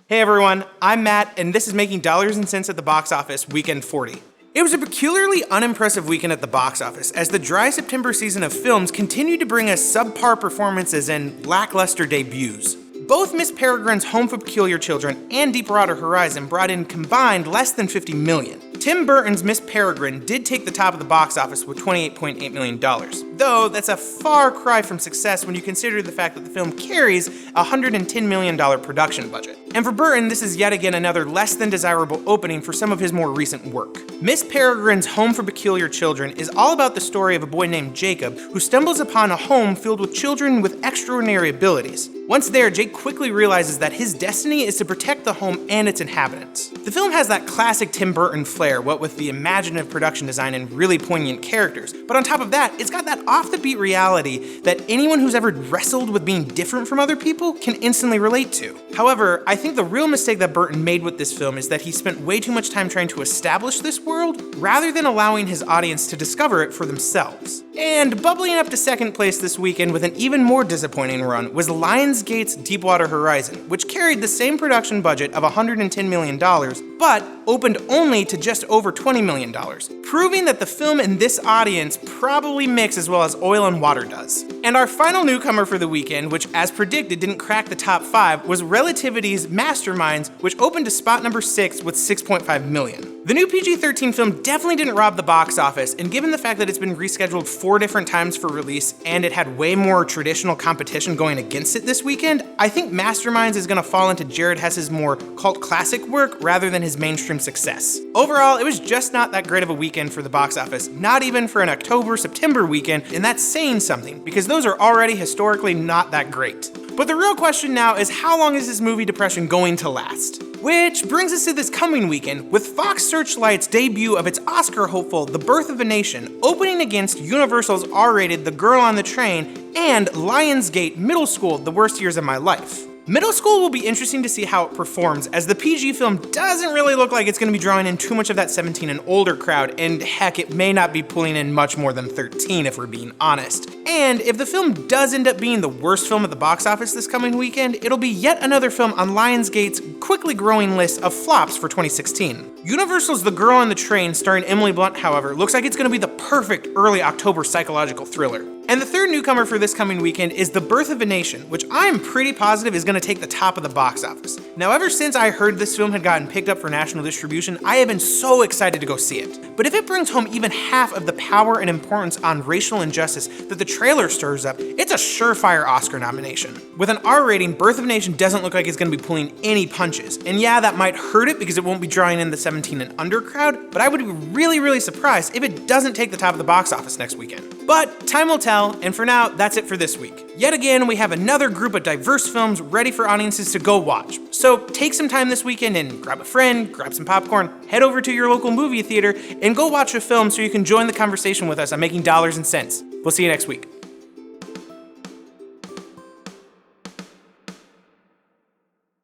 Hey everyone, I'm Matt, and this is Making Dollars and Cents at the Box Office Weekend 40. It was a peculiarly unimpressive weekend at the box office, as the dry September season of films continued to bring us subpar performances and lackluster debuts. Both Miss Peregrine's Home for Peculiar Children and Deepwater Horizon brought in combined less than $50 million. Tim Burton's Miss Peregrine did take the top of the box office with $28.8 million, though that's a far cry from success when you consider the fact that the film carries a $110 million production budget. And for Burton, this is yet again another less than desirable opening for some of his more recent work. Miss Peregrine's Home for Peculiar Children is all about the story of a boy named Jacob who stumbles upon a home filled with children with extraordinary abilities. Once there, Jake quickly realizes that his destiny is to protect the home and its inhabitants. The film has that classic Tim Burton flair, what with the imaginative production design and really poignant characters. But on top of that, it's got that off-the-beat reality that anyone who's ever wrestled with being different from other people can instantly relate to. However, I think the real mistake that Burton made with this film is that he spent way too much time trying to establish this world, rather than allowing his audience to discover it for themselves. And bubbling up to second place this weekend with an even more disappointing run was Lionsgate's Deepwater Horizon, which carried the same production budget of $110 million, but opened only to just over $20 million, proving that the film and this audience probably mix as well as oil and water does. And our final newcomer for the weekend, which as predicted didn't crack the top 5, was Relativity's Masterminds, which opened to spot number 6 with $6.5 million. The new PG-13 film definitely didn't rob the box office, and given the fact that it's been rescheduled 4 different times for release and it had way more traditional competition going against it this weekend, I think Masterminds is going to fall into Jared Hess's more cult classic work rather than his mainstream success. Overall, it was just not that great of a weekend for the box office, not even for an October-September weekend, and that's saying something, because those are already historically not that great. But the real question now is, how long is this movie depression going to last? Which brings us to this coming weekend, with Fox Searchlight's debut of its Oscar hopeful The Birth of a Nation opening against Universal's R-rated The Girl on the Train and Lionsgate Middle School The Worst Years of My Life. Middle School will be interesting to see how it performs, as the PG film doesn't really look like it's going to be drawing in too much of that 17 and older crowd, and heck, it may not be pulling in much more than 13 if we're being honest. And if the film does end up being the worst film at the box office this coming weekend, it'll be yet another film on Lionsgate's quickly growing list of flops for 2016. Universal's The Girl on the Train, starring Emily Blunt, however, looks like it's going to be the perfect early October psychological thriller. And the third newcomer for this coming weekend is The Birth of a Nation, which I'm pretty positive is going to take the top of the box office. Now, ever since I heard this film had gotten picked up for national distribution, I have been so excited to go see it. But if it brings home even half of the power and importance on racial injustice that the trailer stirs up, it's a surefire Oscar nomination. With an R rating, Birth of a Nation doesn't look like it's going to be pulling any punches. And yeah, that might hurt it because it won't be drawing in the 17 and under crowd, but I would be really surprised if it doesn't take the top of the box office next weekend. But time will tell, and for now, that's it for this week. Yet again, we have another group of diverse films ready for audiences to go watch. So take some time this weekend and grab a friend, grab some popcorn, head over to your local movie theater, and go watch a film so you can join the conversation with us on Making Dollars and Cents. We'll see you next week.